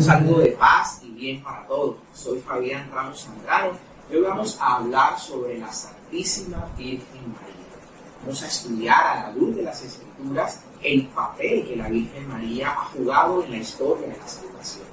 saludo de paz y bien para todos. Soy Fabián Ramos Zambrano y hoy vamos a hablar sobre la Santísima Virgen María. Vamos a estudiar a la luz de las Escrituras el papel que la Virgen María ha jugado en la historia de la salvación.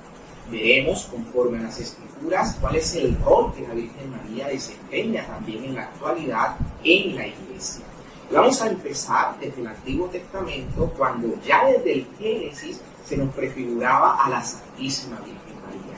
Veremos, conforme a las Escrituras, cuál es el rol que la Virgen María desempeña también en la actualidad en la Iglesia. Vamos a empezar desde el Antiguo Testamento, cuando ya desde el Génesis se nos prefiguraba a la Santísima Virgen María.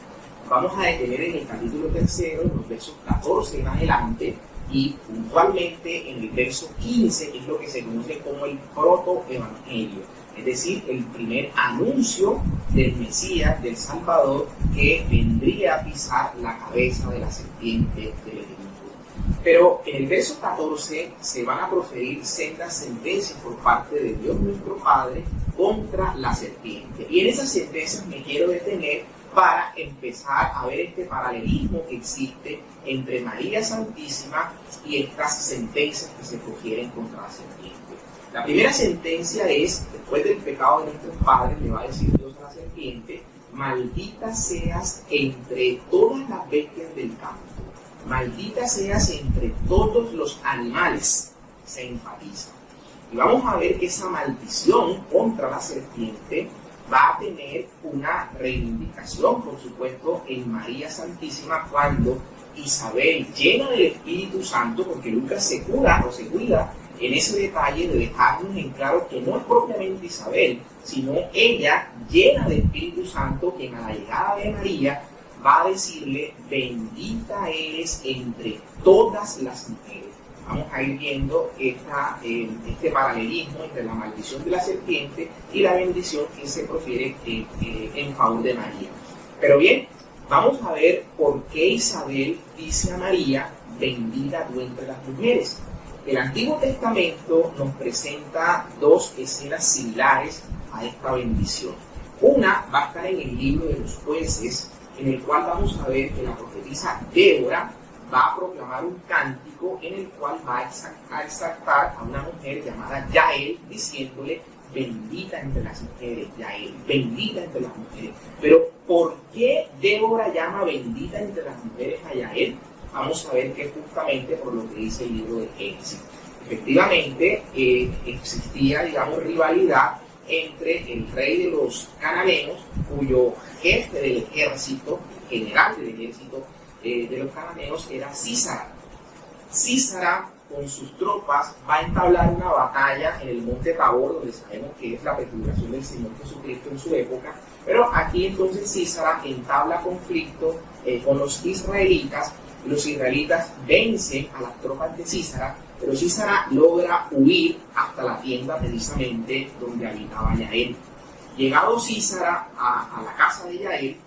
Vamos a detener en el capítulo 3, en los versos 14 en adelante, y puntualmente en el verso 15, que es lo que se conoce como el protoevangelio, es decir, el primer anuncio del Mesías, del Salvador, que vendría a pisar la cabeza de la serpiente del enemigo. Pero en el verso 14 se van a proferir sendas sentencias por parte de Dios nuestro Padre contra la serpiente. Y en esas sentencias me quiero detener para empezar a ver este paralelismo que existe entre María Santísima y estas sentencias que se profieren contra la serpiente. La primera sentencia es, después del pecado de nuestros padres, le va a decir Dios a la serpiente: maldita seas entre todas las bestias del campo. Maldita seas entre todos los animales, se enfatiza. Y vamos a ver que esa maldición contra la serpiente va a tener una reivindicación, por supuesto, en María Santísima, cuando Isabel, llena del Espíritu Santo, porque Lucas se cuida en ese detalle de dejarnos en claro que no es propiamente Isabel, sino ella, llena del Espíritu Santo, quien a la llegada de María va a decirle: bendita eres entre todas las mujeres. Vamos a ir viendo este paralelismo entre la maldición de la serpiente y la bendición que se profiere en favor de María. Pero bien, vamos a ver por qué Isabel dice a María: bendita tú entre las mujeres. El Antiguo Testamento nos presenta dos escenas similares a esta bendición. Una va a estar en el libro de los Jueces, en el cual vamos a ver que la profetisa Débora va a proclamar un cántico en el cual va a exaltar a una mujer llamada Yael, diciéndole: bendita entre las mujeres, Yael, bendita entre las mujeres. Pero ¿por qué Débora llama bendita entre las mujeres a Yael? Vamos a ver que es justamente por lo que dice el libro de Génesis. Efectivamente, existía, rivalidad entre el rey de los cananeos, cuyo jefe del ejército, general del ejército de los cananeos, era Sísara. Sísara, con sus tropas, va a entablar una batalla en el monte Tabor, donde sabemos que es la prefiguración del Señor Jesucristo en su época. Pero aquí entonces Sísara entabla conflicto con los israelitas. Los israelitas vencen a las tropas de Sísara, pero Sísara logra huir hasta la tienda precisamente donde habitaba Yael. Llegado Sísara a la casa de Yael,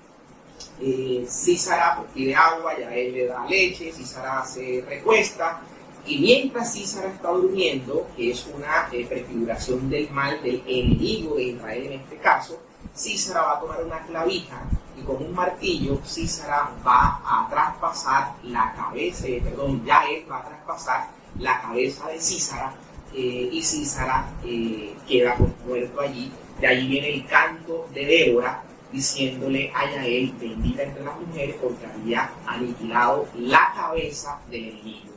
Sísara pide agua, Yael le da leche, Sísara se recuesta, y mientras Sísara está durmiendo, que es una prefiguración del mal del enemigo de Israel en este caso, Sísara va a tomar una clavija y con un martillo Sísara va a traspasar la cabeza, Yael va a traspasar la cabeza de Sísara, y Sísara queda muerto allí. De allí viene el canto de Débora diciéndole a Yael: bendita entre las mujeres, porque había aniquilado la cabeza del enemigo.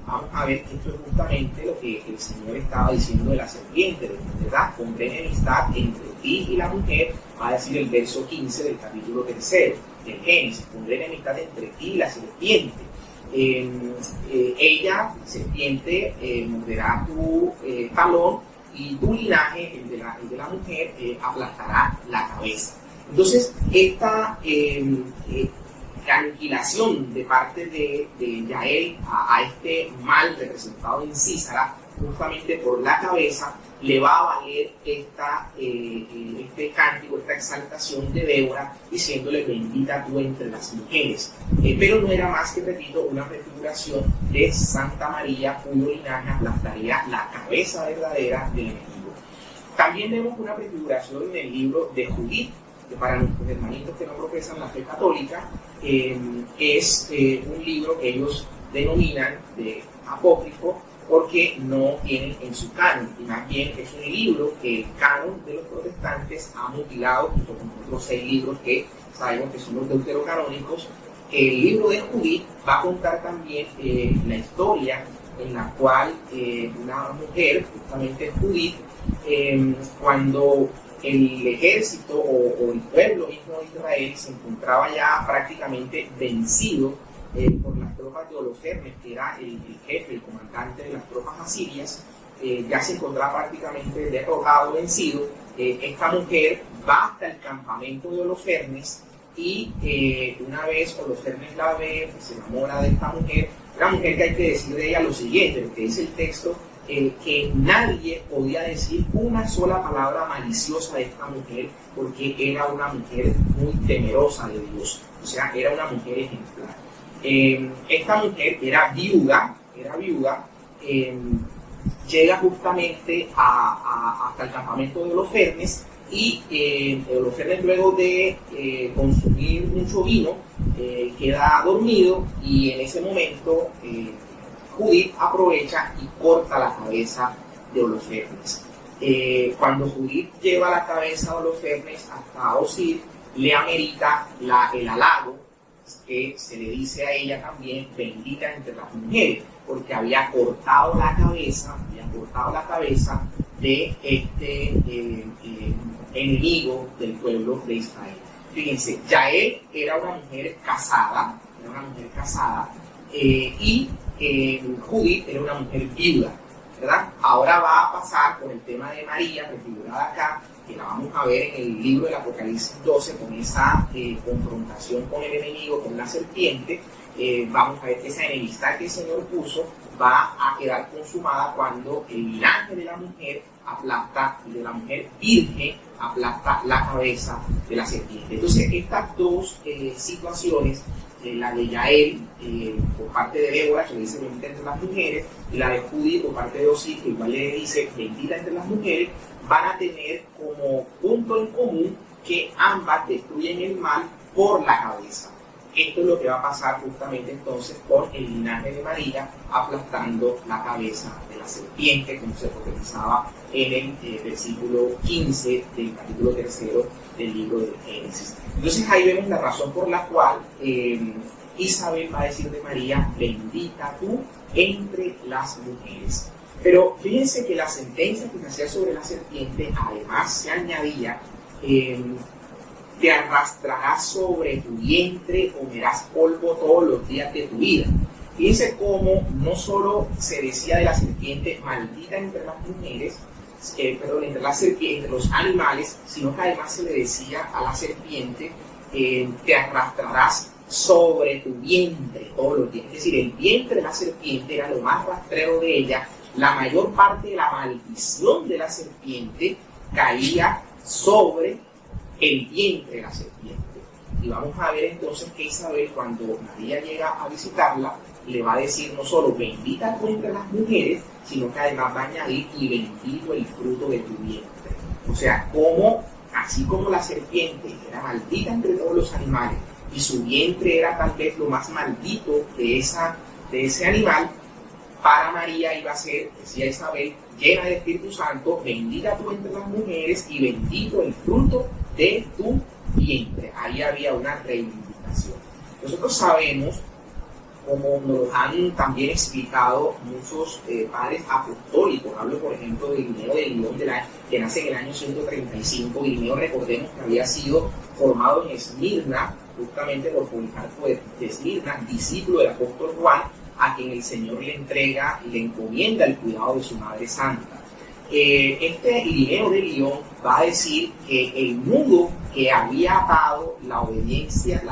Vamos a ver que esto es justamente lo que el Señor estaba diciendo de la serpiente, ¿verdad? Pondré enemistad entre ti y la mujer, va a decir el verso 15 del capítulo 3 del Génesis: pondré enemistad entre ti y la serpiente. Ella, serpiente, morderá tu talón, y tu linaje, el de la mujer, aplastará la cabeza. Entonces, esta aniquilación de parte de Yael a este mal representado en Sísara, justamente por la cabeza, le va a valer este cántico, esta exaltación de Débora, diciéndole: bendita tú entre las mujeres. Pero no era más que, repito, una prefiguración de Santa María, cuyo linaje aplastaría la cabeza verdadera del enemigo. También vemos una prefiguración en el libro de Judith, que para nuestros hermanitos que no profesan la fe católica, es un libro que ellos denominan de apócrifo, porque no tienen en su canon, y más bien es un libro que el canon de los protestantes ha mutilado junto con otros 6 libros que sabemos que son los deuterocanónicos. El libro de Judith va a contar también la historia en la cual una mujer, justamente Judith, cuando el ejército o el pueblo mismo de Israel se encontraba ya prácticamente vencido por las tropas de Holofernes, que era el jefe, el comandante de las tropas asirias, ya se encontraba prácticamente derrotado, vencido. Esta mujer va hasta el campamento de Holofernes y una vez Holofernes la ve, pues, se enamora de esta mujer. Una mujer que hay que decir de ella lo siguiente, lo que dice el texto, que nadie podía decir una sola palabra maliciosa de esta mujer, porque era una mujer muy temerosa de Dios, o sea, era una mujer ejemplar. Esta mujer era viuda, llega justamente hasta el campamento de Holofernes, y Holofernes, luego de consumir mucho vino, queda dormido, y en ese momento Judith aprovecha y corta la cabeza de Holofernes. Cuando Judith lleva la cabeza de Holofernes hasta Osir, le amerita el halago que se le dice a ella también, bendita entre las mujeres, porque había cortado la cabeza de este enemigo del pueblo de Israel. Fíjense, Yael era una mujer casada, y Judith era una mujer viuda, ¿verdad? Ahora va a pasar con el tema de María, prefigurada acá, que la vamos a ver en el libro del Apocalipsis 12, con esa confrontación con el enemigo, con la serpiente. Vamos a ver que esa enemistad que el Señor puso va a quedar consumada cuando el linaje de la mujer virgen aplasta la cabeza de la serpiente. Entonces, estas dos situaciones, la de Yael por parte de Débora, que le dice bendita entre las mujeres, y la de Judith por parte de Osir, que igual le dice bendita entre las mujeres, van a tener como punto en común que ambas destruyen el mal por la cabeza. Esto es lo que va a pasar justamente entonces con el linaje de María, aplastando la cabeza de la serpiente, como se profetizaba en el versículo 15 del capítulo 3 del libro de Génesis. Entonces ahí vemos la razón por la cual Isabel va a decir de María, bendita tú entre las mujeres. Pero fíjense que la sentencia que se hacía sobre la serpiente, además se añadía, te arrastrarás sobre tu vientre, comerás polvo todos los días de tu vida. Fíjense cómo no solo se decía de la serpiente, maldita entre las mujeres, entre los animales, sino que además se le decía a la serpiente, te arrastrarás sobre tu vientre todos los días. Es decir, el vientre de la serpiente era lo más rastrero de ella. La mayor parte de la maldición de la serpiente caía sobre el vientre de la serpiente. Y vamos a ver entonces que Isabel, cuando María llega a visitarla, le va a decir no solo bendita tú entre las mujeres, sino que además va a añadir y bendito el fruto de tu vientre. O sea, así como la serpiente era maldita entre todos los animales y su vientre era tal vez lo más maldito de ese animal, para María iba a ser, decía Isabel, llena del Espíritu Santo, bendita tú entre las mujeres y bendito el fruto de tu vientre. Ahí había una reivindicación. Nosotros sabemos, como nos han también explicado muchos padres apostólicos, hablo por ejemplo de Irineo de Lyon, que nace en el año 135. Irineo, recordemos que había sido formado en Esmirna, justamente por Policarpo de Esmirna, discípulo del apóstol Juan, a quien el Señor le entrega y le encomienda el cuidado de su Madre Santa. Este Irineo de Lyon va a decir que el nudo que había atado la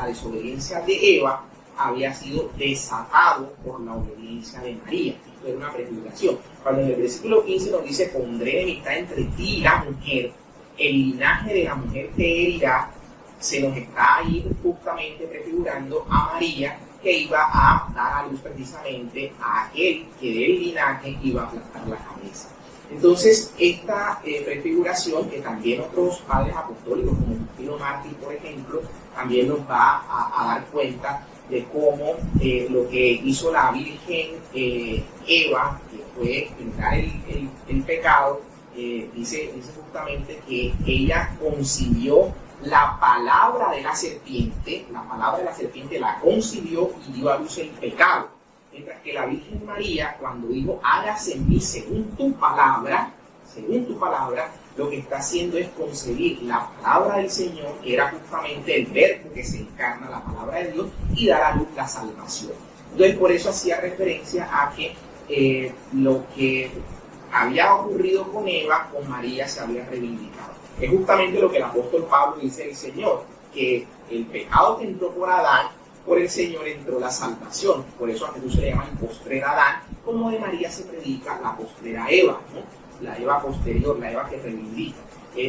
desobediencia de Eva había sido desatado por la obediencia de María. Esto era una prefiguración. Cuando en el versículo 15 nos dice, pondré enemistad entre ti y la mujer, el linaje de la mujer te herirá, se nos está ahí justamente prefigurando a María, que iba a dar a luz precisamente a aquel que del linaje iba a aplastar la cabeza. Entonces, esta prefiguración, que también otros padres apostólicos, como Justino Mártir, por ejemplo, también nos va a dar cuenta de cómo lo que hizo la Virgen Eva, que fue generar el pecado, dice justamente que ella concibió la palabra de la serpiente la concibió y dio a luz el pecado. Mientras que la Virgen María, cuando dijo, hágase en mí según tu palabra, lo que está haciendo es concebir la palabra del Señor, que era justamente el verbo que se encarna, la palabra de Dios, y dar a luz la salvación. Entonces, por eso hacía referencia a que lo que había ocurrido con Eva, con María se había reivindicado. Es justamente lo que el apóstol Pablo dice del Señor, que el pecado que entró por Adán, por el Señor entró la salvación. Por eso a Jesús se le llama el postrer Adán, como de María se predica la postrera Eva, ¿no? La Eva posterior, la Eva que reivindica.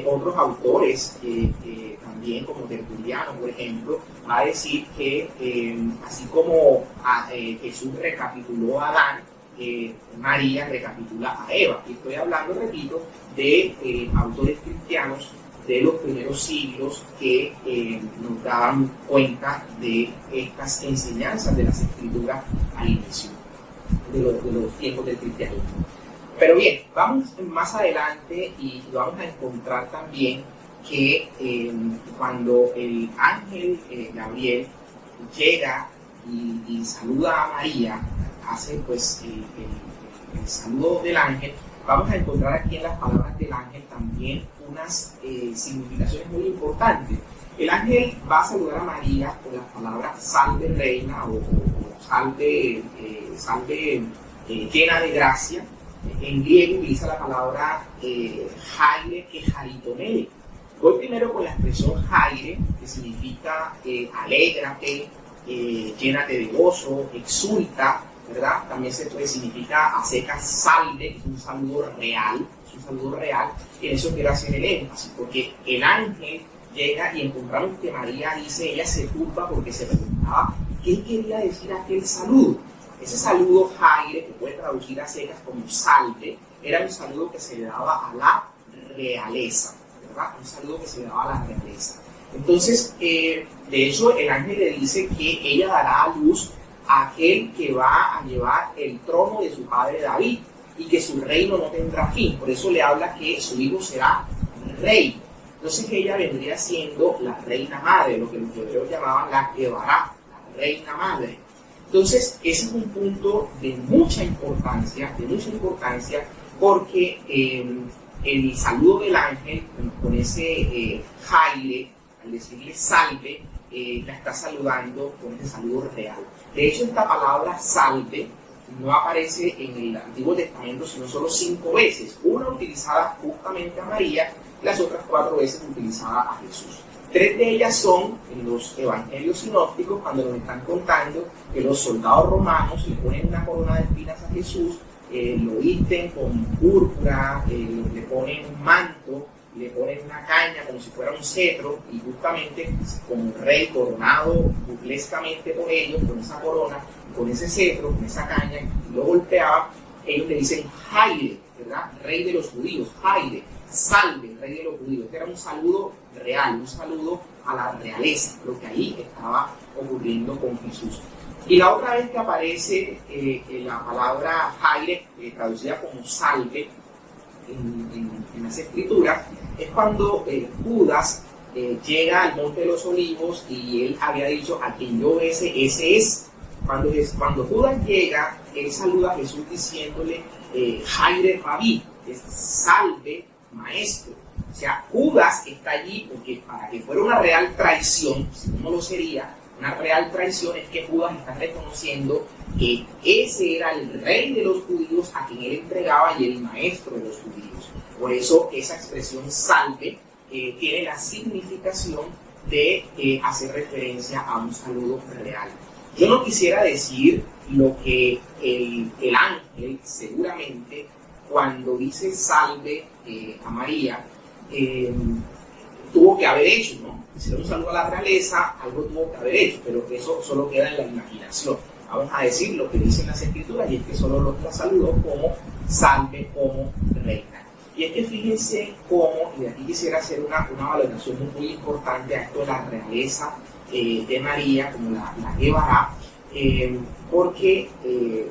Otros autores, también como Tertuliano, por ejemplo, va a decir que así como Jesús recapituló a Adán, María recapitula a Eva. Y estoy hablando, repito, de autores cristianos de los primeros siglos que nos daban cuenta de estas enseñanzas de las Escrituras al inicio de los tiempos del cristianismo. Pero bien, vamos más adelante y vamos a encontrar también que cuando el ángel Gabriel llega y saluda a María, hace pues el saludo del ángel, vamos a encontrar aquí en las palabras del ángel también unas significaciones muy importantes. El ángel va a saludar a María con las palabras salve reina o salve llena de gracia. En griego utiliza la palabra jaire que jaritomene. Voy primero con la expresión jaire, que significa alégrate, llénate de gozo, exulta, ¿verdad? También se puede significar a secas salve, que es un saludo real, y en eso quiero hacer el énfasis, porque el ángel llega y encontramos que María dice, ella se turba porque se preguntaba qué quería decir aquel saludo. Ese saludo jaire, que puede traducir a secas como salve, era un saludo que se le daba a la realeza, ¿verdad? Un saludo que se le daba a la realeza. Entonces, de hecho, el ángel le dice que ella dará a luz a aquel que va a llevar el trono de su padre David y que su reino no tendrá fin. Por eso le habla que su hijo será rey. Entonces ella vendría siendo la reina madre, lo que los hebreos llamaban la Kebará, la reina madre. Entonces, ese es un punto de mucha importancia, porque el saludo del ángel, con ese jaire, al decirle salve, la está saludando con ese saludo real. De hecho, esta palabra salve no aparece en el Antiguo Testamento sino solo 5 veces, una utilizada justamente a María, las otras 4 veces utilizada a Jesús. 3 de ellas son en los evangelios sinópticos, cuando nos están contando que los soldados romanos le ponen una corona de espinas a Jesús, lo visten con púrpura, le ponen un manto, le ponen una caña como si fuera un cetro, y justamente como rey coronado burlescamente por ellos, con esa corona, con ese cetro, con esa caña, y lo golpeaban. Ellos le dicen Jaire, ¿verdad? Rey de los judíos, Jaire, salve, rey de los judíos. Este era un saludo real, un saludo a la realeza, lo que ahí estaba ocurriendo con Jesús. Y la otra vez que aparece la palabra Jaire, traducida como salve en las Escrituras, es cuando Judas llega al Monte de los Olivos y él había dicho, a quien yo bese, ese es. Cuando Judas llega, él saluda a Jesús diciéndole Jaire Rabí, es salve maestro. O sea, Judas está allí porque para que fuera una real traición, si no lo sería, una real traición es que Judas está reconociendo que ese era el rey de los judíos a quien él entregaba y el maestro de los judíos. Por eso esa expresión salve tiene la significación de hacer referencia a un saludo real. Yo no quisiera decir lo que el ángel seguramente cuando dice salve a María tuvo que haber hecho, ¿no? Si era un saludo a la realeza, algo tuvo que haber hecho, pero eso solo queda en la imaginación. Vamos a decir lo que dicen las Escrituras, y es que solo los saludó como salve, como reina. Y es que fíjense cómo, y de aquí quisiera hacer una valoración muy importante a esto de la realeza de María, como la llevará, porque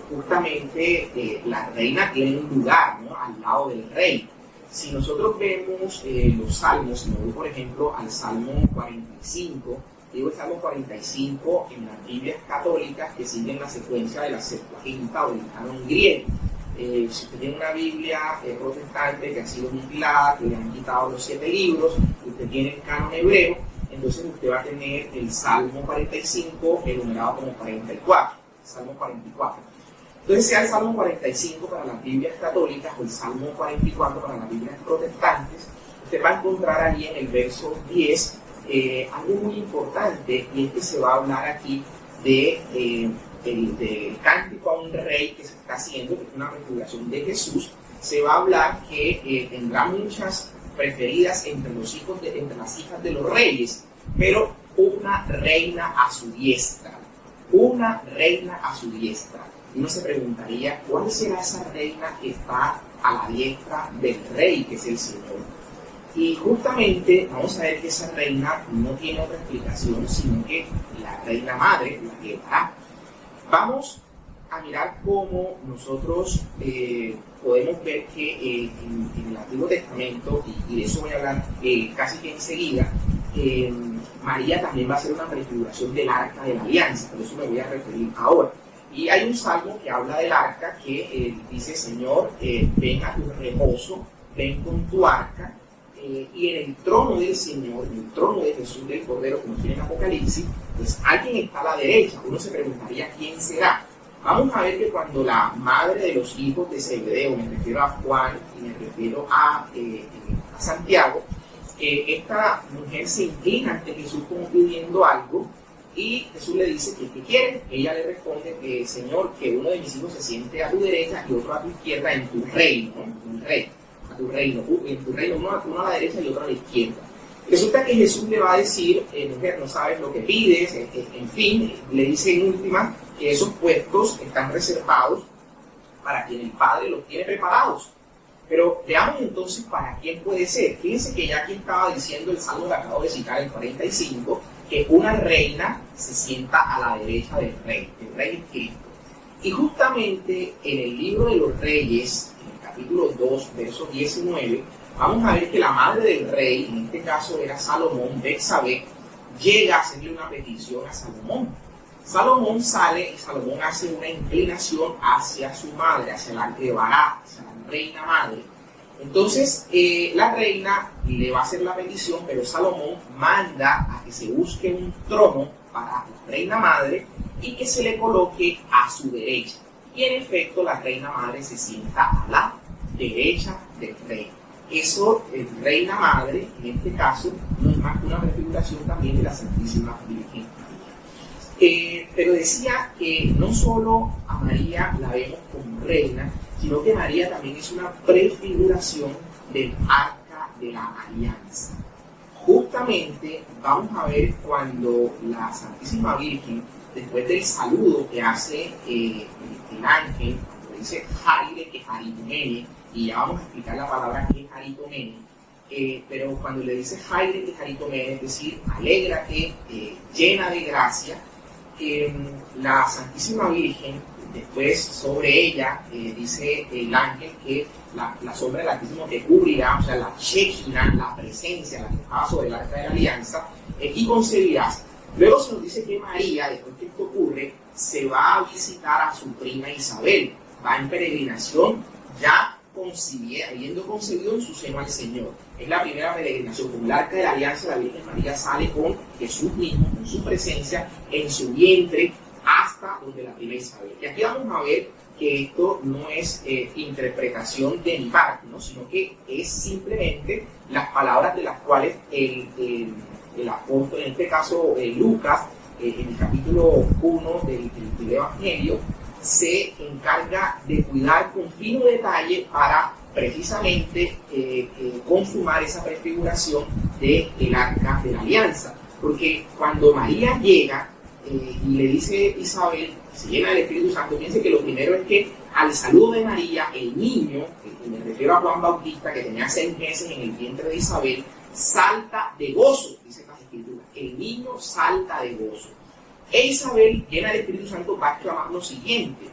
justamente la reina tiene un lugar, ¿no?, al lado del rey. Si nosotros vemos los salmos, si me voy por ejemplo al Salmo 45, digo el Salmo 45 en las Biblias católicas que siguen la secuencia de la Septuaginta o del canon griego. Si usted tiene una Biblia protestante que ha sido mutilada, que le han quitado los 7 libros, usted tiene el canon hebreo, entonces usted va a tener el Salmo 45 enumerado como 44, Salmo 44. Entonces sea el Salmo 45 para las Biblias católicas o el Salmo 44 para las Biblias protestantes, usted va a encontrar ahí en el verso 10 algo muy importante, y es que se va a hablar aquí de el cántico a un rey que se está haciendo, que es una prefiguración de Jesús. Se va a hablar que tendrá muchas preferidas entre las hijas de los reyes, pero una reina a su diestra, una reina a su diestra. Y uno se preguntaría, ¿cuál será esa reina que está a la diestra del rey, que es el Señor? Y justamente vamos a ver que esa reina no tiene otra explicación, sino que la reina madre, la que va. Vamos a mirar cómo nosotros podemos ver que en el Antiguo Testamento, y de eso voy a hablar casi que enseguida, María también va a ser una prefiguración del Arca de la Alianza, por eso me voy a referir ahora. Y hay un salmo que habla del arca que dice, Señor, ven a tu reposo, ven con tu arca, y en el trono del Señor, en el trono de Jesús del Cordero, como tiene en Apocalipsis, pues alguien está a la derecha. Uno se preguntaría quién será. Vamos a ver que cuando la madre de los hijos de Zebedeo, me refiero a Juan y me refiero a Santiago, esta mujer se inclina ante Jesús como pidiendo algo, y Jesús le dice que ¿qué quiere? Ella le responde que, Señor, que uno de mis hijos se siente a tu derecha y otro a tu izquierda en tu reino, ¿no? En tu reino, en tu reino, uno a la derecha y otro a la izquierda. Resulta que Jesús le va a decir, mujer, no sabes lo que pides, en fin, le dice en última que esos puestos están reservados para quien el Padre los tiene preparados. Pero veamos entonces para quién puede ser. Fíjense que ya aquí estaba diciendo el salmo que acabo de citar, el 45, que una reina se sienta a la derecha del rey es Cristo. Y justamente en el libro de los Reyes, en el capítulo 2, verso 19, vamos a ver que la madre del rey, en este caso era Salomón, Betsabé, llega a hacerle una petición a Salomón. Salomón sale y Salomón hace una inclinación hacia su madre, hacia la Gebará, hacia la reina madre. Entonces la reina le va a hacer la petición, pero Salomón manda a que se busque un trono para la reina madre y que se le coloque a su derecha. Y en efecto la reina madre se sienta a la derecha del rey. Eso, reina madre, en este caso, no es más que una prefiguración también de la Santísima Virgen María. Pero decía que no solo a María la vemos como reina, sino que María también es una prefiguración del Arca de la Alianza. Justamente vamos a ver cuando la Santísima Virgen, después del saludo que hace el ángel, cuando dice Jaire que Jaritomene, y ya vamos a explicar la palabra que es Jaritomene, pero cuando le dice Jaire que Jaritomene, es decir, alégrate, llena de gracia, la Santísima Virgen, después sobre ella, dice el ángel que la sombra del Altísimo te cubrirá, o sea, la Shekhinah, la presencia, la que estaba sobre el Arca de la Alianza, y concebirás. Luego se nos dice que María, después que esto ocurre, se va a visitar a su prima Isabel, va en peregrinación, ya habiendo concebido en su seno al Señor. Es la primera peregrinación. Con el Arca de la Alianza, la Virgen María sale con Jesús mismo, con su presencia en su vientre, hasta donde la prima Isabel. Y aquí vamos a ver que esto no es interpretación de mi parte, ¿no? Sino que es simplemente las palabras de las cuales el apóstol, en este caso Lucas, en el capítulo 1 del Evangelio, se encarga de cuidar con fino detalle para precisamente consumar esa prefiguración del Arca de la Alianza. Porque cuando María llega y le dice Isabel, se llena del Espíritu Santo, piense que lo primero es que al saludo de María, el niño, me refiero a Juan Bautista, que tenía 6 meses en el vientre de Isabel, salta de gozo, dice las Escrituras. El niño salta de gozo. E Isabel, llena del Espíritu Santo, va a exclamar lo siguiente: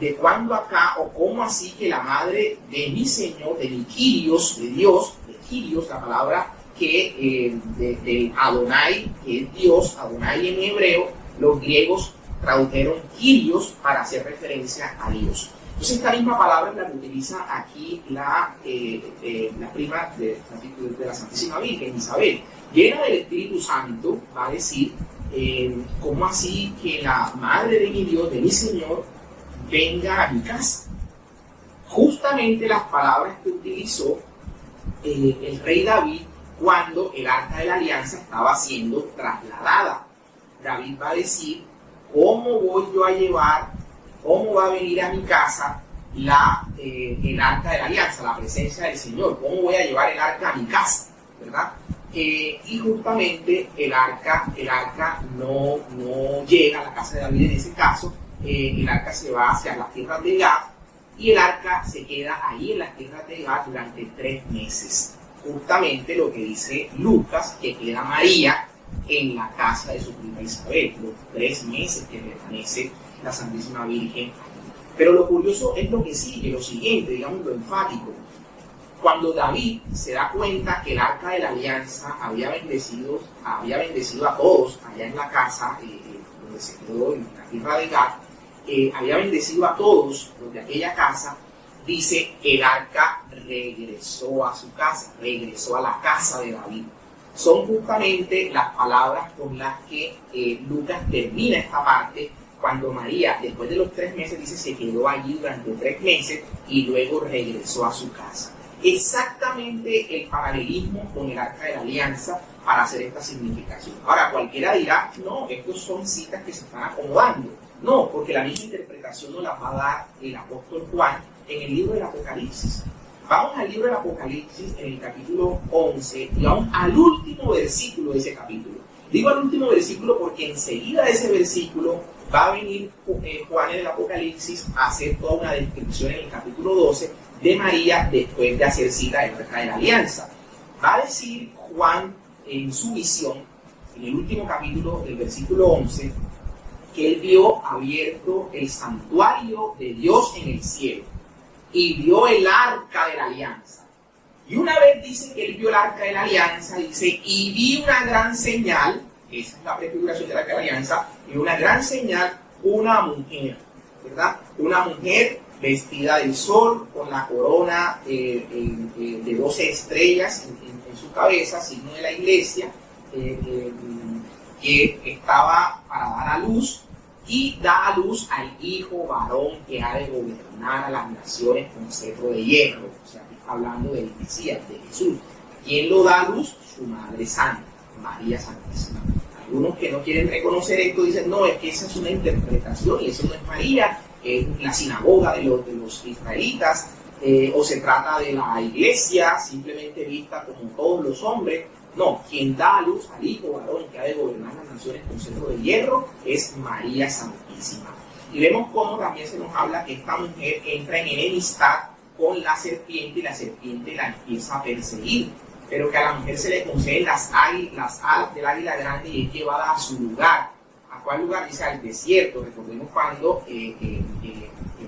¿de cuándo acá o cómo así que la madre de mi Señor, de mi Kyrios, de Dios, de Kyrios, la palabra que de Adonai, que es Dios, Adonai en hebreo, los griegos tradujeron Kyrios para hacer referencia a Dios? Entonces esta misma palabra es la que utiliza aquí la prima de la Santísima Virgen, Isabel. Llena del Espíritu Santo, va a decir, ¿cómo así que la madre de mi Dios, de mi Señor, venga a mi casa? Justamente las palabras que utilizó el rey David cuando el Arca de la Alianza estaba siendo trasladada. David va a decir: ¿cómo voy yo a llevar, cómo va a venir a mi casa el Arca de la Alianza, la presencia del Señor? ¿Cómo voy a llevar el Arca a mi casa? ¿Verdad? Y justamente el arca no llega a la casa de David en ese caso. El arca se va hacia las tierras de Gad y el arca se queda ahí en las tierras de Gad durante 3 meses. Justamente lo que dice Lucas, que queda María en la casa de su prima Isabel, los 3 meses que permanece la Santísima Virgen. Pero lo curioso es lo que sigue, lo siguiente, digamos lo enfático. Cuando David se da cuenta que el Arca de la Alianza había bendecido a todos allá en la casa donde se quedó en la tierra de Gad, había bendecido a todos los de aquella casa, dice: el Arca regresó a su casa, regresó a la casa de David. Son justamente las palabras con las que Lucas termina esta parte, cuando María, después de los 3 meses, dice, se quedó allí durante 3 meses y luego regresó a su casa. Exactamente el paralelismo con el Arca de la Alianza para hacer esta significación. Ahora, cualquiera dirá: no, estos son citas que se están acomodando. No, porque la misma interpretación nos la va a dar el apóstol Juan en el libro del Apocalipsis. Vamos al libro del Apocalipsis, en el capítulo 11, y vamos al último versículo de ese capítulo. Digo al último versículo porque enseguida de ese versículo va a venir Juan en el Apocalipsis a hacer toda una descripción en el capítulo 12 de María después de hacer cita del Arca de la Alianza. Va a decir Juan en su visión, en el último capítulo del versículo 11, que él vio abierto el santuario de Dios en el cielo y vio el Arca de la Alianza. Y una vez dice que él vio el Arca de la Alianza, dice: y vi una gran señal, esa es la prefiguración del Arca de la Alianza, y una gran señal, una mujer, ¿verdad? Una mujer vestida del sol, con la corona de 12 estrellas en su cabeza, signo de la iglesia, que estaba para dar a luz, y da a luz al hijo varón que ha de gobernar a las naciones con cetro de hierro. O sea, está hablando del Mesías, de Jesús. ¿Quién lo da a luz? Su madre santa, María Santísima. Algunos que no quieren reconocer esto dicen: no, es que esa es una interpretación y eso no es María, es la sinagoga de los israelitas, o se trata de la iglesia simplemente vista como todos los hombres. No, quien da a luz al hijo varón que ha de gobernar las naciones con cetro de hierro es María Santísima. Y vemos cómo también se nos habla que esta mujer entra en enemistad con la serpiente y la serpiente la empieza a perseguir, pero que a la mujer se le conceden las alas del águila grande y es llevada a su lugar. ¿A cuál lugar? Dice: al desierto. Recordemos cuando en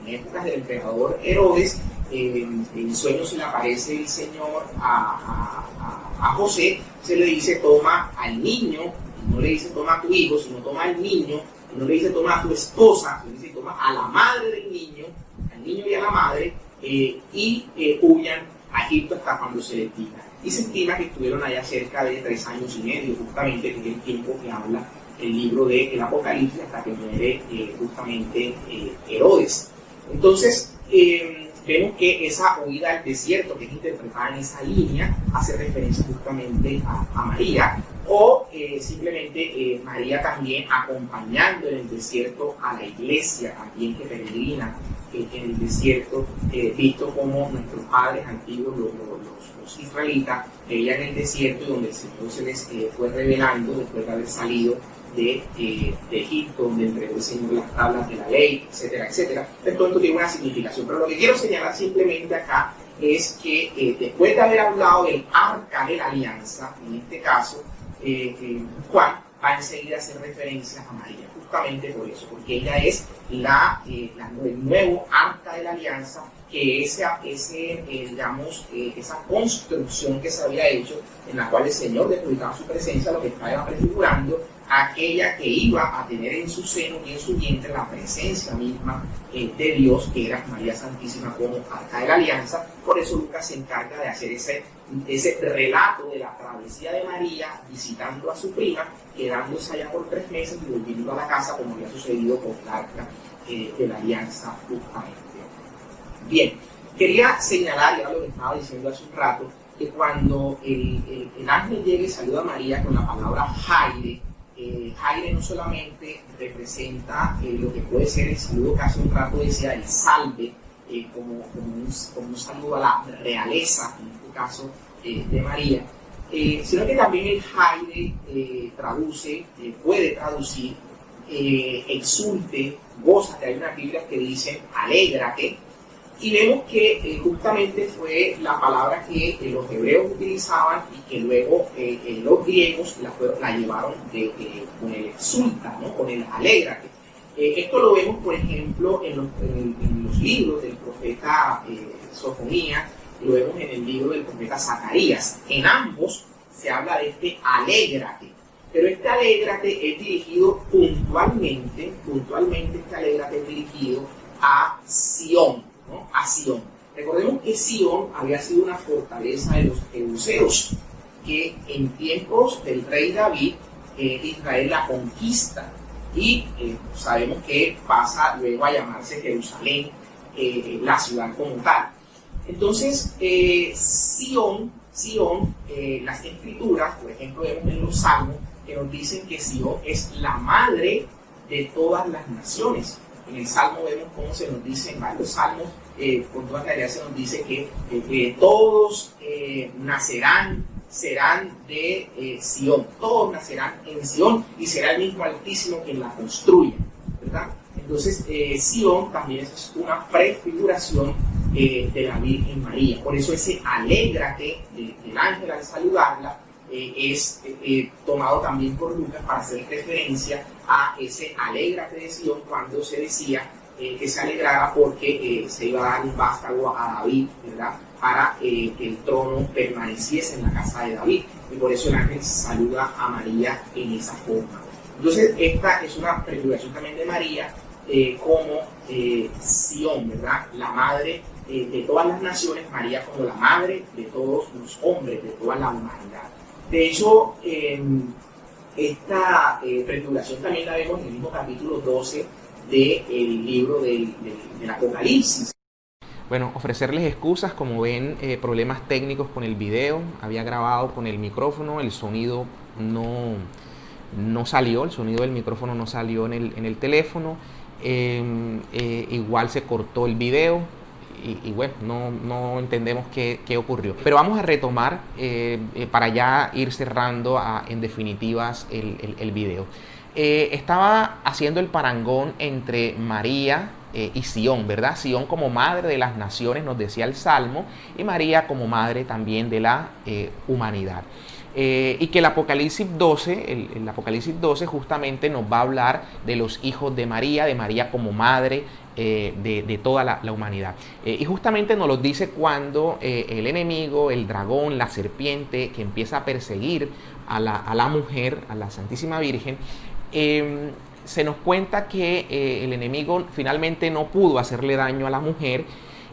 épocas del emperador Herodes, en sueños se le aparece el Señor a José, se le dice: toma al niño, y no le dice toma a tu hijo, sino toma al niño, y no le dice toma a tu esposa, sino le dice toma a la madre del niño, al niño y a la madre, y huyan a Egipto hasta cuando se les diga. Y se estima que estuvieron allá cerca de 3 años y medio, justamente, que es el tiempo que habla el libro del Apocalipsis, hasta que muere justamente Herodes. Entonces, vemos que esa huida al desierto, que es interpretada en esa línea, hace referencia justamente a María, o simplemente María también acompañando en el desierto a la iglesia también que peregrina en el desierto, visto como nuestros padres antiguos, los israelitas, veían el desierto y donde el Señor se les fue revelando después de haber salido de Egipto, donde entregó el Señor las tablas de la ley, etcétera, etcétera. Entonces, esto tiene una significación. Pero lo que quiero señalar simplemente acá es que después de haber hablado del arca de la alianza, en este caso, Juan va enseguida a hacer referencias a María, justamente por eso, porque ella es el nuevo arca de la alianza, que esa construcción que se había hecho, en la cual el Señor depositaba su presencia, lo que estaba prefigurando aquella que iba a tener en su seno y en su vientre la presencia misma de Dios, que era María Santísima como arca de la alianza. Por eso Lucas se encarga de hacer ese relato de la travesía de María visitando a su prima, quedándose allá por 3 meses y volviendo a la casa, como había sucedido con la arca de la alianza justamente. Bien, quería señalar, ya lo que estaba diciendo hace un rato, que cuando el ángel llega y saluda a María con la palabra Jaire, Jaire no solamente representa lo que puede ser el saludo que hace un rato decía el salve, como un saludo a la realeza, en este caso de María, sino que también el Jaire puede traducir exulte, gózate. Hay unas Biblias que dicen alégrate, y vemos que justamente fue la palabra que los hebreos utilizaban y que luego los griegos la llevaron con el exulta, ¿no? Con el alégrate. Esto lo vemos, por ejemplo, en los libros del profeta Sofonías, lo vemos en el libro del profeta Zacarías. En ambos se habla de este alégrate, pero este alégrate es dirigido puntualmente este alégrate es dirigido a Sión, ¿no? A Sión. Recordemos que Sión había sido una fortaleza de los jebuseos, que en tiempos del rey David, Israel la conquista, y sabemos que pasa luego a llamarse Jerusalén, la ciudad como tal. Entonces, Sión, las escrituras, por ejemplo, vemos en los salmos que nos dicen que Sión es la madre de todas las naciones. En el salmo vemos cómo se nos dice en varios salmos, con toda claridad se nos dice que todos serán de Sión, todos nacerán en Sión y será el mismo Altísimo quien la construya, ¿verdad? Entonces, Sión también es una prefiguración de la Virgen María. Por eso ese alégrate del ángel al saludarla es tomado también por Lucas para hacer referencia a ese alégrate de Sión, cuando se decía que se alegrara porque se iba a dar un vástago a David, ¿verdad? Para que el trono permaneciese en la casa de David. Y por eso el ángel saluda a María en esa forma. Entonces, esta es una prefiguración también de María como Sión, ¿verdad? La madre de todas las naciones, María como la madre de todos los hombres, de toda la humanidad. De hecho, esta prefiguración también la vemos en el mismo capítulo 12 del libro del Apocalipsis. Bueno, ofrecerles excusas, como ven, problemas técnicos con el video. Había grabado con el micrófono, el sonido no salió, el sonido del micrófono no salió en el teléfono. Igual se cortó el video y bueno, no entendemos qué ocurrió. Pero vamos a retomar para ya ir cerrando en definitivas el video. Estaba haciendo el parangón entre María y Sión, ¿verdad? Sión como madre de las naciones, nos decía el Salmo, y María como madre también de la humanidad. Y que el Apocalipsis 12, el Apocalipsis 12 justamente nos va a hablar de los hijos de María como madre de toda la humanidad. Y justamente nos lo dice cuando el enemigo, el dragón, la serpiente, que empieza a perseguir a la mujer, a la Santísima Virgen, se nos cuenta que el enemigo finalmente no pudo hacerle daño a la mujer,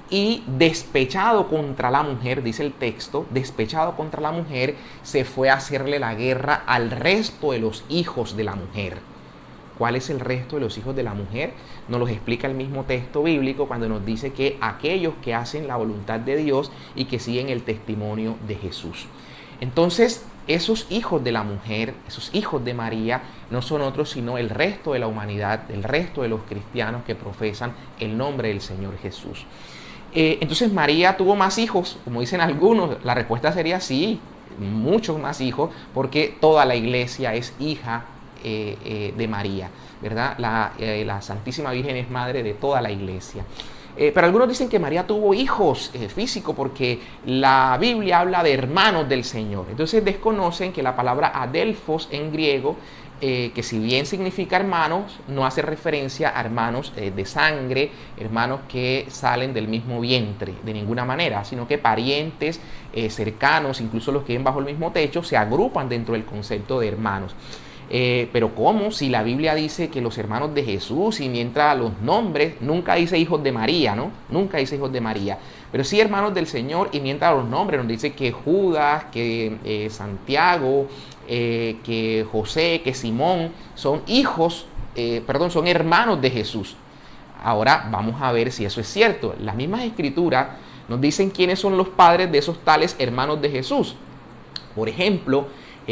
y despechado contra la mujer, dice el texto, despechado contra la mujer, se fue a hacerle la guerra al resto de los hijos de la mujer. ¿Cuál es el resto de los hijos de la mujer? Nos los explica el mismo texto bíblico cuando nos dice que aquellos que hacen la voluntad de Dios y que siguen el testimonio de Jesús. Entonces, esos hijos de la mujer, esos hijos de María, no son otros sino el resto de la humanidad, el resto de los cristianos que profesan el nombre del Señor Jesús. Entonces María tuvo más hijos, como dicen algunos. La respuesta sería sí, muchos más hijos, porque toda la iglesia es hija de María, ¿verdad? La Santísima Virgen es madre de toda la iglesia. Pero algunos dicen que María tuvo hijos físicos porque la Biblia habla de hermanos del Señor. Entonces desconocen que la palabra adelphos en griego, que si bien significa hermanos, no hace referencia a hermanos de sangre, hermanos que salen del mismo vientre, de ninguna manera, sino que parientes cercanos, incluso los que viven bajo el mismo techo, se agrupan dentro del concepto de hermanos. Pero ¿cómo? Si la Biblia dice que los hermanos de Jesús, y mientras los nombres, nunca dice hijos de María, ¿no? Nunca dice hijos de María, pero sí hermanos del Señor, y mientras los nombres nos dice que Judas, que Santiago, que José, que Simón son hijos, son hermanos de Jesús. Ahora vamos a ver si eso es cierto. Las mismas escrituras nos dicen quiénes son los padres de esos tales hermanos de Jesús. Por ejemplo,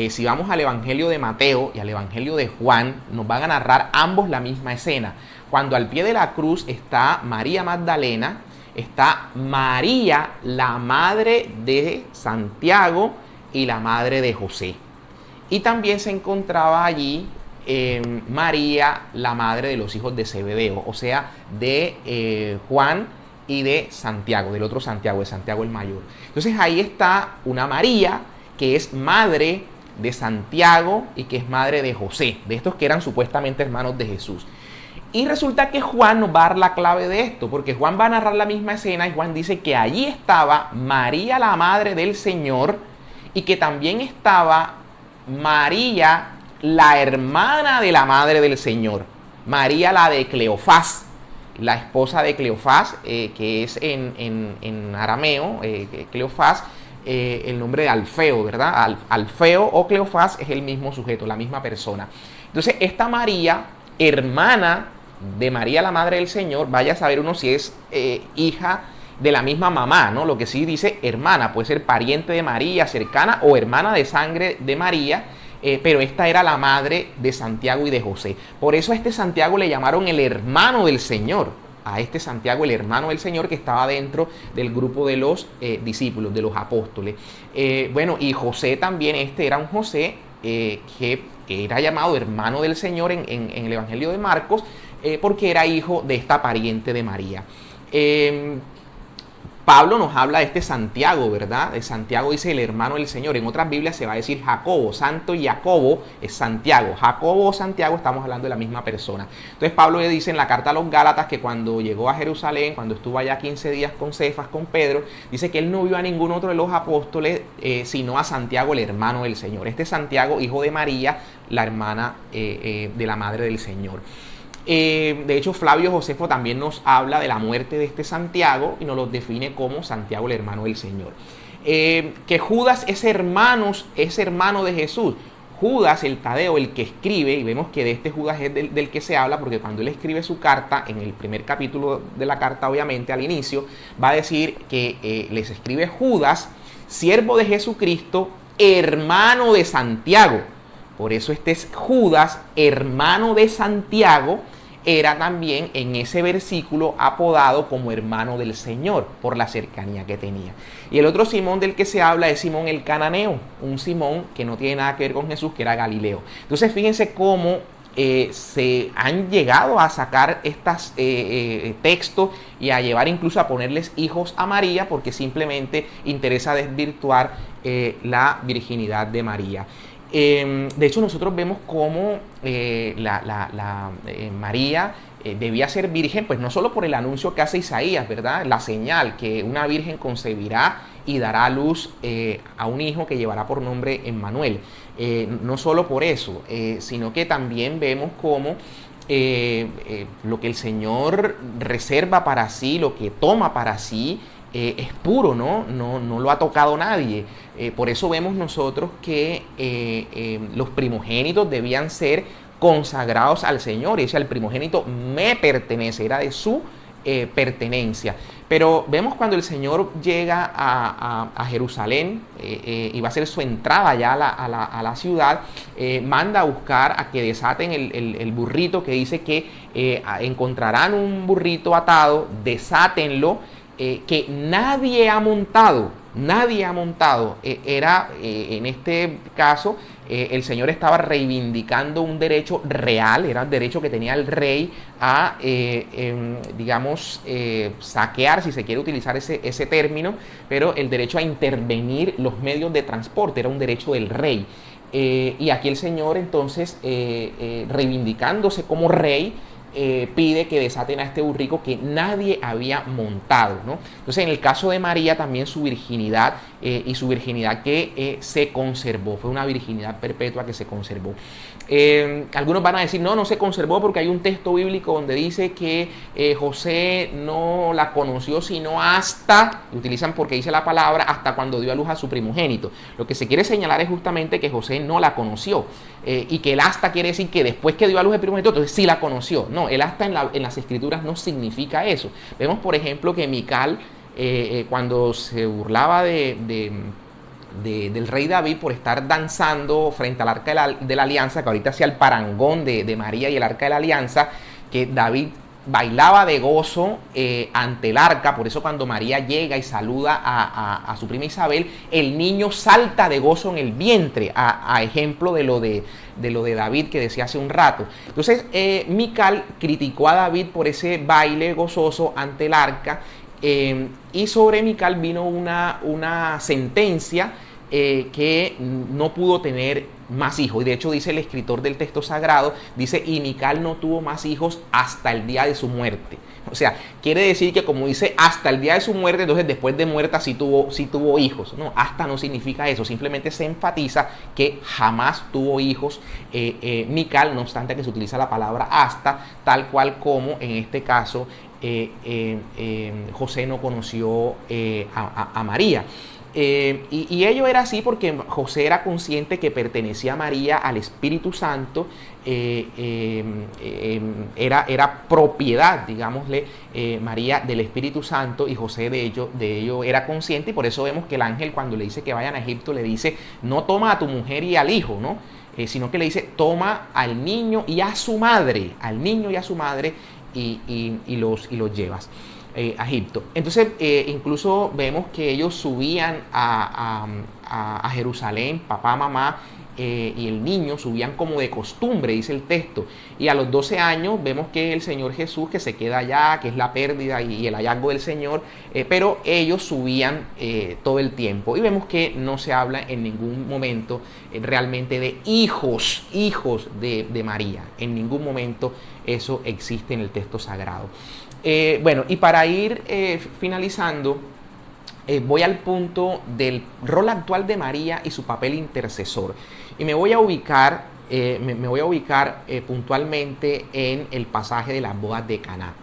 si vamos al Evangelio de Mateo y al Evangelio de Juan, nos van a narrar ambos la misma escena. Cuando al pie de la cruz está María Magdalena, está María, la madre de Santiago y la madre de José. Y también se encontraba allí María, la madre de los hijos de Zebedeo, o sea, de Juan y de Santiago, del otro Santiago, de Santiago el mayor. Entonces ahí está una María que es madre de Santiago y que es madre de José, de estos que eran supuestamente hermanos de Jesús. Y resulta que Juan nos va a dar la clave de esto, porque Juan va a narrar la misma escena y Juan dice que allí estaba María, la madre del Señor, y que también estaba María, la hermana de la madre del Señor, María la de Cleofás, la esposa de Cleofás, que es en arameo, Cleofás, el nombre de Alfeo, ¿verdad? Alfeo o Cleofás es el mismo sujeto, la misma persona. Entonces, esta María, hermana de María, la madre del Señor, vaya a saber uno si es hija de la misma mamá, ¿no? Lo que sí dice hermana, puede ser pariente de María, cercana o hermana de sangre de María, pero esta era la madre de Santiago y de José. Por eso a este Santiago le llamaron el hermano del Señor. A este Santiago, el hermano del Señor, que estaba dentro del grupo de los discípulos, de los apóstoles. Y José también, este era un José que era llamado hermano del Señor en el Evangelio de Marcos, porque era hijo de esta pariente de María. Pablo nos habla de este Santiago, ¿verdad? De Santiago dice el hermano del Señor. En otras Biblias se va a decir Jacobo. Santo y Jacobo es Santiago. Jacobo o Santiago, estamos hablando de la misma persona. Entonces Pablo le dice en la carta a los Gálatas que cuando llegó a Jerusalén, cuando estuvo allá 15 días con Cefas, con Pedro, dice que él no vio a ningún otro de los apóstoles, sino a Santiago, el hermano del Señor. Este Santiago, hijo de María, la hermana de la madre del Señor. De hecho, Flavio Josefo también nos habla de la muerte de este Santiago y nos lo define como Santiago, el hermano del Señor. Que Judas es hermano de Jesús. Judas, el Tadeo, el que escribe, y vemos que de este Judas es del que se habla, porque cuando él escribe su carta, en el primer capítulo de la carta, obviamente, al inicio, va a decir que les escribe Judas, siervo de Jesucristo, hermano de Santiago. Por eso este es Judas, hermano de Santiago, era también en ese versículo apodado como hermano del Señor por la cercanía que tenía. Y el otro Simón del que se habla es Simón el Cananeo, un Simón que no tiene nada que ver con Jesús, que era Galileo. Entonces fíjense cómo se han llegado a sacar estos textos y a llevar incluso a ponerles hijos a María porque simplemente interesa desvirtuar la virginidad de María. De hecho, nosotros vemos cómo María debía ser virgen, pues no solo por el anuncio que hace Isaías, ¿verdad? La señal que una virgen concebirá y dará a luz a un hijo que llevará por nombre Emmanuel. No solo por eso, sino que también vemos cómo lo que el Señor reserva para sí, lo que toma para sí, es puro, ¿no? No lo ha tocado nadie. Por eso vemos nosotros que los primogénitos debían ser consagrados al Señor. Y dice, el primogénito me pertenece, era de su pertenencia. Pero vemos cuando el Señor llega a Jerusalén y va a hacer su entrada ya a la ciudad, manda a buscar a que desaten el burrito, que dice que encontrarán un burrito atado, desátenlo, que nadie ha montado. Era en este caso el Señor estaba reivindicando un derecho real, era el derecho que tenía el rey a, saquear, si se quiere utilizar ese término, pero el derecho a intervenir los medios de transporte era un derecho del rey. Y aquí el Señor entonces, reivindicándose como rey, pide que desaten a este burrico que nadie había montado, ¿no? Entonces, en el caso de María, también su virginidad, y su virginidad que se conservó, fue una virginidad perpetua que se conservó. Algunos van a decir, no se conservó porque hay un texto bíblico donde dice que José no la conoció sino hasta, utilizan porque dice la palabra, hasta cuando dio a luz a su primogénito. Lo que se quiere señalar es justamente que José no la conoció, y que el hasta quiere decir que después que dio a luz el primogénito, entonces sí la conoció. No, el hasta en las escrituras no significa eso. Vemos, por ejemplo, que Mical, cuando se burlaba del rey David por estar danzando frente al arca de la alianza, que ahorita hacía el parangón de María y el arca de la alianza, que David bailaba de gozo ante el arca. Por eso cuando María llega y saluda a su prima Isabel, el niño salta de gozo en el vientre, a ejemplo de lo de David que decía hace un rato. Entonces Mical criticó a David por ese baile gozoso ante el arca, y sobre Mical vino una sentencia, que no pudo tener más hijos. Y de hecho dice el escritor del texto sagrado, dice, y Mical no tuvo más hijos hasta el día de su muerte. O sea, quiere decir que como dice hasta el día de su muerte, entonces después de muerta sí tuvo hijos. No, hasta no significa eso, simplemente se enfatiza que jamás tuvo hijos Mical, no obstante que se utiliza la palabra hasta, tal cual como en este caso José no conoció a María. Y ello era así porque José era consciente que pertenecía a María, al Espíritu Santo, era propiedad, digámosle, María del Espíritu Santo, y José de ello era consciente, y por eso vemos que el ángel, cuando le dice que vayan a Egipto, le dice, no toma a tu mujer y al hijo, ¿no? Sino que le dice, toma al niño y a su madre, y los llevas a Egipto. Entonces incluso vemos que ellos subían a Jerusalén, papá, mamá, y el niño subían como de costumbre, dice el texto, y a los 12 años vemos que el Señor Jesús, que se queda allá, que es la pérdida y el hallazgo del Señor, pero ellos subían todo el tiempo, y vemos que no se habla en ningún momento realmente de hijos de María. En ningún momento eso existe en el texto sagrado. Bueno, y para ir finalizando, voy al punto del rol actual de María y su papel intercesor. Y me voy a ubicar, puntualmente en el pasaje de las bodas de Caná.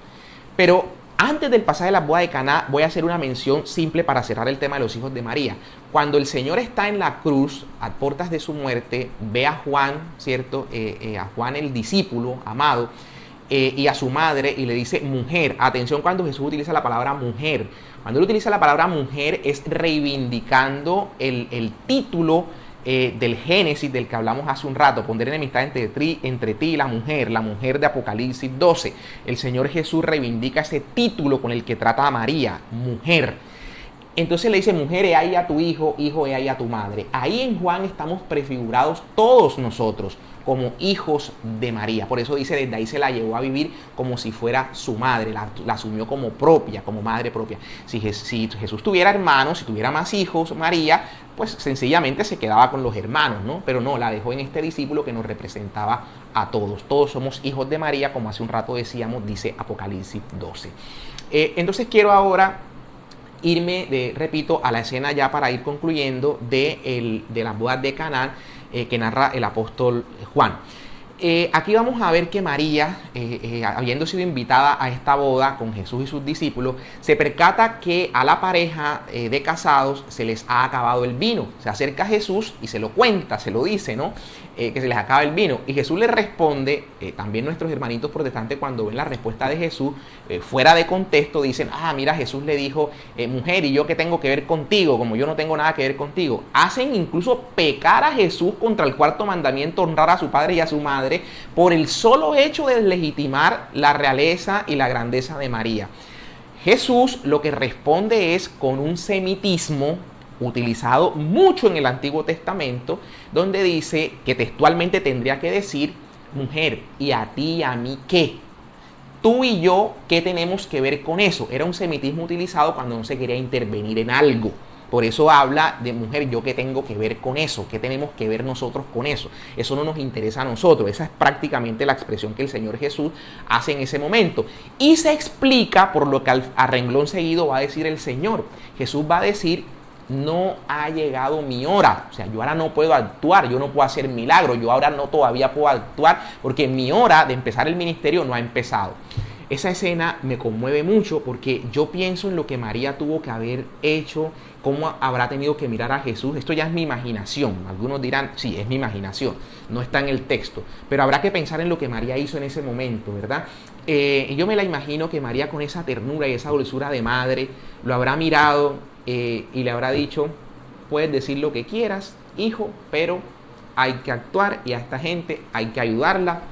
Pero antes del pasaje de las bodas de Caná, voy a hacer una mención simple para cerrar el tema de los hijos de María. Cuando el Señor está en la cruz, a puertas de su muerte, ve a Juan, ¿cierto? A Juan el discípulo amado, y a su madre, y le dice mujer. Atención cuando Jesús utiliza la palabra mujer. Cuando él utiliza la palabra mujer es reivindicando el título del Génesis del que hablamos hace un rato, pondré enemistad entre ti y la mujer de Apocalipsis 12. El Señor Jesús reivindica ese título con el que trata a María, mujer. Entonces le dice, mujer, he ahí a tu hijo, hijo, he ahí a tu madre. Ahí en Juan estamos prefigurados todos nosotros como hijos de María. Por eso dice, desde ahí se la llevó a vivir como si fuera su madre, la asumió como propia, como madre propia. Si Jesús tuviera hermanos, si tuviera más hijos, María, pues sencillamente se quedaba con los hermanos, ¿no? Pero no, la dejó en este discípulo que nos representaba a todos. Todos somos hijos de María, como hace un rato decíamos, dice Apocalipsis 12. Entonces quiero ahora irme, repito, a la escena ya para ir concluyendo de las bodas de Caná, que narra el apóstol Juan. Aquí vamos a ver que María, habiendo sido invitada a esta boda con Jesús y sus discípulos, se percata que a la pareja de casados se les ha acabado el vino. Se acerca a Jesús y se lo cuenta, se lo dice, ¿no? Que se les acaba el vino. Y Jesús le responde, también nuestros hermanitos protestantes cuando ven la respuesta de Jesús, fuera de contexto, dicen, mira, Jesús le dijo, mujer, ¿y yo qué tengo que ver contigo? Como yo no tengo nada que ver contigo. Hacen incluso pecar a Jesús contra el cuarto mandamiento, honrar a su padre y a su madre, por el solo hecho de legitimar la realeza y la grandeza de María. Jesús lo que responde es con un semitismo utilizado mucho en el Antiguo Testamento, donde dice que textualmente tendría que decir: mujer, ¿y a ti y a mí qué? Tú y yo, ¿qué tenemos que ver con eso? Era un semitismo utilizado cuando no se quería intervenir en algo. Por eso habla de mujer, ¿yo qué tengo que ver con eso? ¿Qué tenemos que ver nosotros con eso? Eso no nos interesa a nosotros. Esa es prácticamente la expresión que el Señor Jesús hace en ese momento. Y se explica por lo que a renglón seguido va a decir el Señor. Jesús va a decir: no ha llegado mi hora. O sea, yo ahora no puedo actuar, yo no puedo hacer milagros, yo ahora no todavía puedo actuar porque mi hora de empezar el ministerio no ha empezado. Esa escena me conmueve mucho porque yo pienso en lo que María tuvo que haber hecho, cómo habrá tenido que mirar a Jesús. Esto ya es mi imaginación. Algunos dirán: sí, es mi imaginación, no está en el texto. Pero habrá que pensar en lo que María hizo en ese momento, ¿verdad? Yo me la imagino que María, con esa ternura y esa dulzura de madre, lo habrá mirado y le habrá dicho: puedes decir lo que quieras, hijo, pero hay que actuar y a esta gente hay que ayudarla.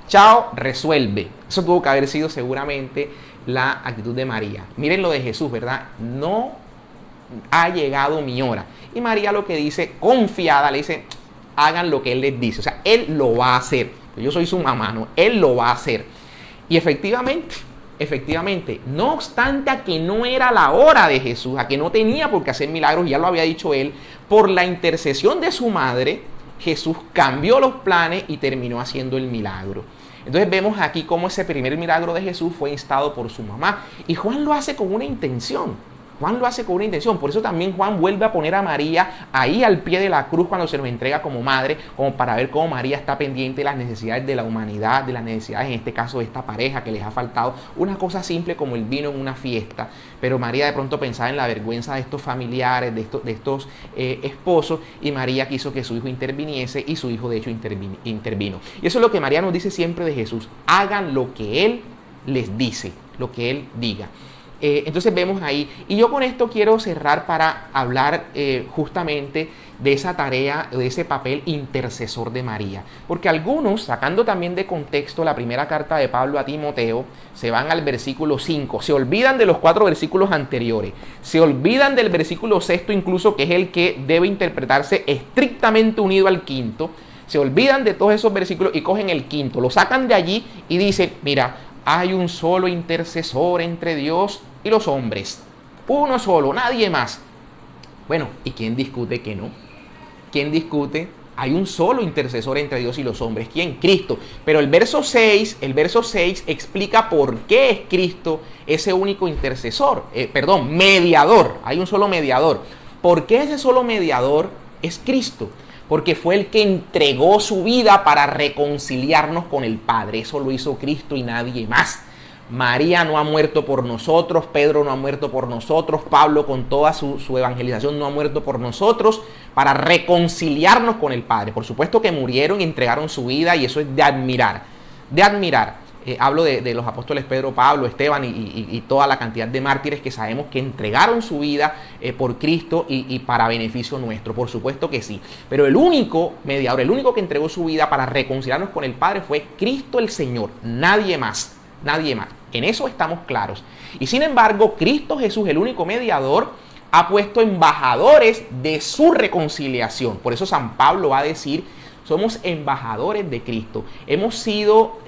Chao, resuelve. Eso tuvo que haber sido seguramente la actitud de María. Miren lo de Jesús, ¿verdad? No ha llegado mi hora. Y María lo que dice, confiada, le dice: hagan lo que Él les dice. O sea, Él lo va a hacer. Yo soy su mamá, ¿no? Él lo va a hacer. Y efectivamente, no obstante a que no era la hora de Jesús, a que no tenía por qué hacer milagros, ya lo había dicho Él, por la intercesión de su madre, Jesús cambió los planes y terminó haciendo el milagro. Entonces vemos aquí cómo ese primer milagro de Jesús fue instado por su mamá. Y Juan lo hace con una intención. Por eso también Juan vuelve a poner a María ahí al pie de la cruz cuando se nos entrega como madre, como para ver cómo María está pendiente de las necesidades de la humanidad, de las necesidades, en este caso, de esta pareja que les ha faltado una cosa simple como el vino en una fiesta. Pero María de pronto pensaba en la vergüenza de estos familiares, de estos esposos, y María quiso que su hijo interviniese, y su hijo de hecho intervino. Y eso es lo que María nos dice siempre de Jesús: hagan lo que Él les dice, lo que Él diga. Entonces vemos ahí, y yo con esto quiero cerrar para hablar justamente de esa tarea, de ese papel intercesor de María. Porque algunos, sacando también de contexto la primera carta de Pablo a Timoteo, se van al versículo 5, se olvidan de los 4 versículos anteriores, se olvidan del versículo 6 incluso, que es el que debe interpretarse estrictamente unido al quinto, se olvidan de todos esos versículos y cogen el quinto, lo sacan de allí y dicen: mira, hay un solo intercesor entre Dios y los hombres. Uno solo, nadie más. Bueno, ¿y quién discute que no? ¿Quién discute? Hay un solo intercesor entre Dios y los hombres. ¿Quién? Cristo. Pero el verso 6 explica por qué es Cristo ese único intercesor. Mediador. Hay un solo mediador. ¿Por qué ese solo mediador es Cristo? Porque fue el que entregó su vida para reconciliarnos con el Padre. Eso lo hizo Cristo y nadie más. María no ha muerto por nosotros, Pedro no ha muerto por nosotros, Pablo con toda su evangelización no ha muerto por nosotros, para reconciliarnos con el Padre. Por supuesto que murieron y entregaron su vida, y eso es de admirar. Hablo de los apóstoles Pedro, Pablo, Esteban y toda la cantidad de mártires que sabemos que entregaron su vida por Cristo y para beneficio nuestro. Por supuesto que sí. Pero el único mediador, el único que entregó su vida para reconciliarnos con el Padre fue Cristo el Señor. Nadie más. Nadie más. En eso estamos claros. Y sin embargo, Cristo Jesús, el único mediador, ha puesto embajadores de su reconciliación. Por eso San Pablo va a decir: somos embajadores de Cristo. Hemos sido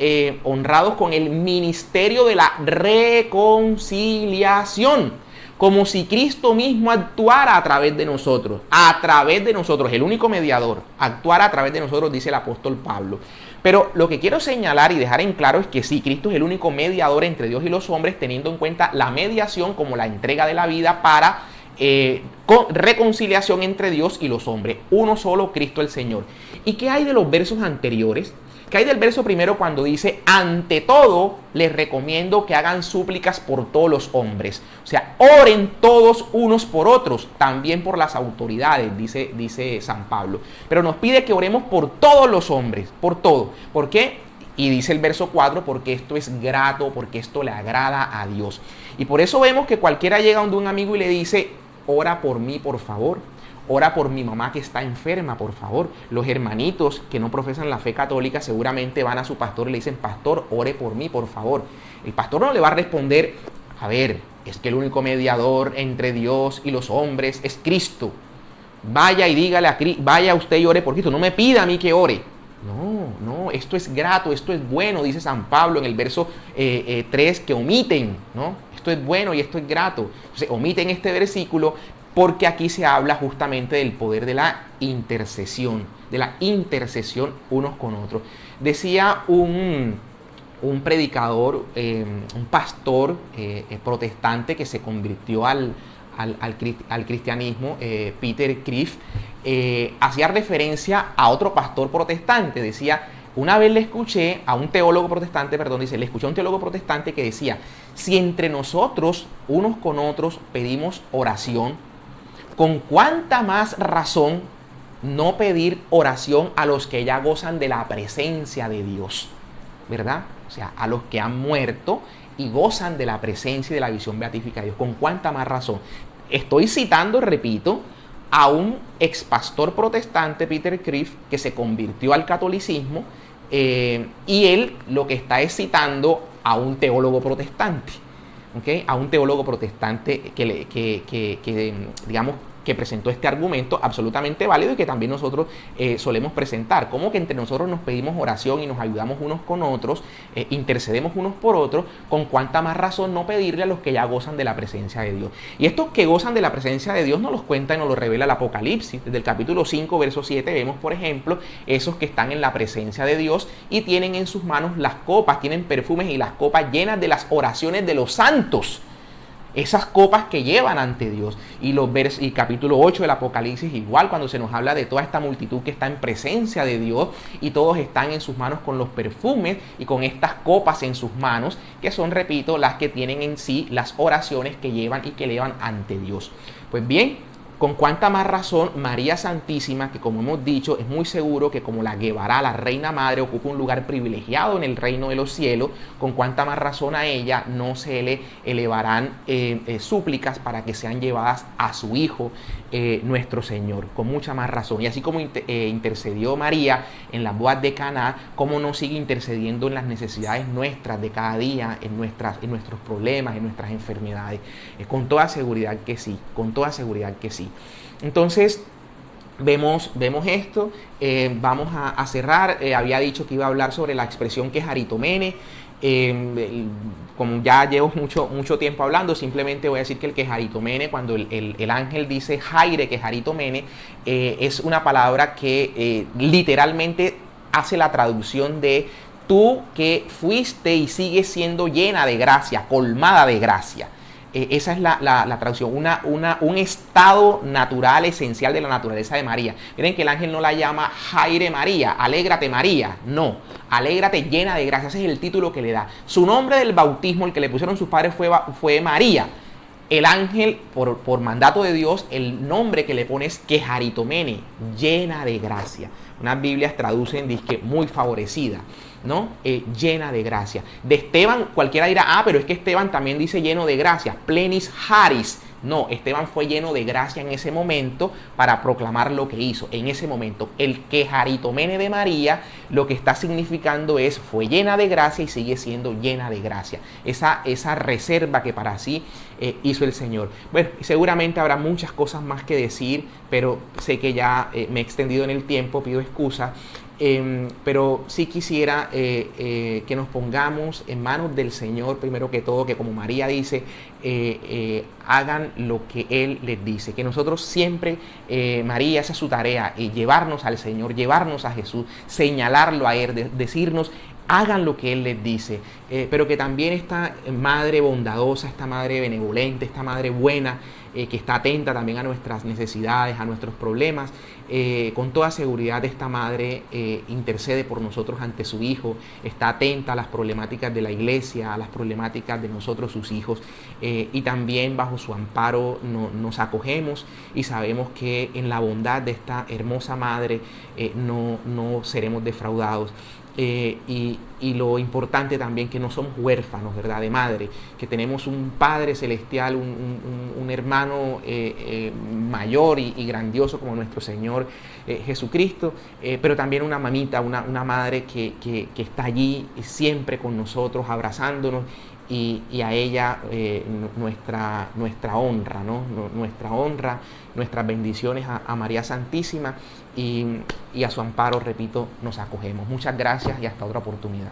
honrados con el ministerio de la reconciliación. Como si Cristo mismo actuara a través de nosotros. A través de nosotros, el único mediador. Actuara a través de nosotros, dice el apóstol Pablo. Pero lo que quiero señalar y dejar en claro es que sí, Cristo es el único mediador entre Dios y los hombres, teniendo en cuenta la mediación como la entrega de la vida para reconciliación entre Dios y los hombres. Uno solo, Cristo el Señor. ¿Y qué hay de los versos anteriores? ¿Qué hay del verso primero cuando dice: ante todo les recomiendo que hagan súplicas por todos los hombres? O sea, oren todos unos por otros, también por las autoridades, dice San Pablo. Pero nos pide que oremos por todos los hombres, por todo. ¿Por qué? Y dice el verso 4, porque esto es grato, porque esto le agrada a Dios. Y por eso vemos que cualquiera llega donde un amigo y le dice: ora por mí, por favor. Ora por mi mamá que está enferma, por favor. Los hermanitos que no profesan la fe católica seguramente van a su pastor y le dicen: pastor, ore por mí, por favor. El pastor no le va a responder: a ver, es que el único mediador entre Dios y los hombres es Cristo. Vaya y dígale a Cristo, vaya usted y ore por Cristo, no me pida a mí que ore. No, esto es grato, esto es bueno, dice San Pablo en el verso 3, que omiten, ¿no? Esto es bueno y esto es grato. Entonces, omiten este versículo porque aquí se habla justamente del poder de la intercesión unos con otros. Decía un predicador, un pastor protestante que se convirtió al cristianismo, Peter Kreeft, hacía referencia a otro pastor protestante. Decía, una vez le escuché a un teólogo protestante, que decía, si entre nosotros, unos con otros, pedimos oración, ¿con cuánta más razón no pedir oración a los que ya gozan de la presencia de Dios? ¿Verdad? O sea, a los que han muerto y gozan de la presencia y de la visión beatífica de Dios. ¿Con cuánta más razón? Estoy citando, repito, a un ex pastor protestante, Peter Kreeft, que se convirtió al catolicismo, y él lo que está es citando a un teólogo protestante, ¿okay? A un teólogo protestante que presentó este argumento absolutamente válido y que también nosotros solemos presentar. Como que entre nosotros nos pedimos oración y nos ayudamos unos con otros, intercedemos unos por otros, con cuánta más razón no pedirle a los que ya gozan de la presencia de Dios. Y estos que gozan de la presencia de Dios nos los cuenta y nos los revela el Apocalipsis. Desde el capítulo 5, verso 7, vemos, por ejemplo, esos que están en la presencia de Dios y tienen en sus manos las copas, tienen perfumes y las copas llenas de las oraciones de los santos. Esas copas que llevan ante Dios. Y capítulo 8 del Apocalipsis igual, cuando se nos habla de toda esta multitud que está en presencia de Dios y todos están en sus manos con los perfumes y con estas copas en sus manos, que son, repito, las que tienen en sí las oraciones que llevan y que elevan ante Dios. Pues bien, con cuánta más razón María Santísima, que como hemos dicho, es muy seguro que como la Guevara, la Reina Madre, ocupa un lugar privilegiado en el reino de los cielos, con cuánta más razón a ella no se le elevarán súplicas para que sean llevadas a su Hijo, nuestro Señor, con mucha más razón. Y así como intercedió María en las bodas de Caná, cómo no sigue intercediendo en las necesidades nuestras de cada día, en nuestros problemas, en nuestras enfermedades. Con toda seguridad que sí, con toda seguridad que sí. Entonces, vemos esto. Vamos a cerrar. Había dicho que iba a hablar sobre la expresión quejaritomene. Como ya llevo mucho tiempo hablando, simplemente voy a decir que el quejaritomene, cuando el ángel dice jaire quejaritomene, es una palabra que literalmente hace la traducción de tú que fuiste y sigues siendo llena de gracia, colmada de gracia. Esa es la traducción, un estado natural, esencial de la naturaleza de María. Miren que el ángel no la llama Jaire María, alégrate María, no, alégrate llena de gracia, ese es el título que le da. Su nombre del bautismo, el que le pusieron sus padres fue María. El ángel, por mandato de Dios, el nombre que le pone es quejaritomene, llena de gracia. Unas Biblias traducen, dizque muy favorecida, ¿no? Llena de gracia. De Esteban, cualquiera dirá, pero es que Esteban también dice lleno de gracia, plenis charis. No, Esteban fue lleno de gracia en ese momento para proclamar lo que hizo. En ese momento, el quejaritomene de María lo que está significando es fue llena de gracia y sigue siendo llena de gracia. Esa reserva que para sí hizo el Señor. Bueno, seguramente habrá muchas cosas más que decir, pero sé que ya me he extendido en el tiempo, pido excusa. Pero sí quisiera que nos pongamos en manos del Señor, primero que todo, que como María dice, hagan lo que Él les dice, que nosotros siempre, María, esa es su tarea, llevarnos al Señor, llevarnos a Jesús, señalarlo a Él, decirnos, hagan lo que Él les dice, pero que también esta madre bondadosa, esta madre benevolente, esta madre buena, que está atenta también a nuestras necesidades, a nuestros problemas, con toda seguridad esta madre intercede por nosotros ante su Hijo, está atenta a las problemáticas de la iglesia, a las problemáticas de nosotros, sus hijos, y también bajo su amparo nos acogemos y sabemos que en la bondad de esta hermosa madre no seremos defraudados. Y lo importante también que no somos huérfanos, ¿verdad?, de madre, que tenemos un Padre Celestial, un hermano mayor y grandioso como nuestro Señor Jesucristo, pero también una mamita, una madre que está allí siempre con nosotros, abrazándonos y a ella nuestra honra, ¿no? Nuestra honra, nuestras bendiciones a María Santísima y a su amparo, repito, nos acogemos. Muchas gracias y hasta otra oportunidad.